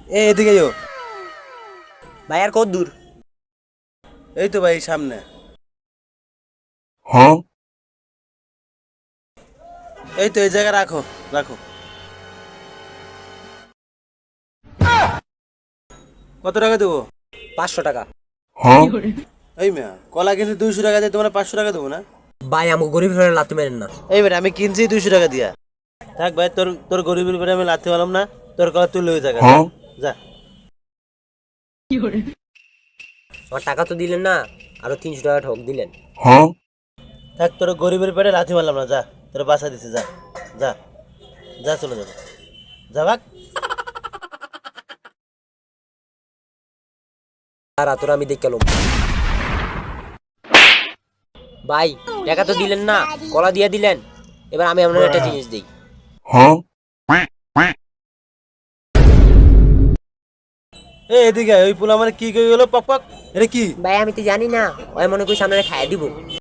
এদিকে যো। ভাই আর কত দূর? এই তো ভাই সামনে। এই তো এই জায়গায় রাখো, রাখো। কত টাকা দেবো? 500 টাকা। এই মিয়া, কলা কিনছি 200 টাকা দিয়ে, তোমার 500 টাকা দেবো না? ভাই আমাকে গরিব হলে লাথি মেরেন না। এই বেটা, আমি কিনছি 200 টাকা দিয়া। থাক ভাই, তোর তোর গরিবের বেড়ে আমি লাথি পেলাম না। তোর কলা তুই লই জায়গা, যা। আমার টাকা তো দিলেন না, আরো 300 টাকা ঠক দিলেন। থাক, তোর গরিবের পেটে লাথি মারলাম না, যা। তোর বাসা দিছে, যা যা। যা, চলে যাবো, যা ভাগ। আর তোর আমি দেখে লোক। ভাই টাকা তো দিলেন না, কলা দিয়ে দিলেন। এবার আমি আপনার একটা জিনিস দিই। এদিকে ওই পোলা মানে কি কই গেল, পক পক। এটা কি? ভাই আমি তো জানি না, ওই মনে করি সামনে খাইয়ে দিব।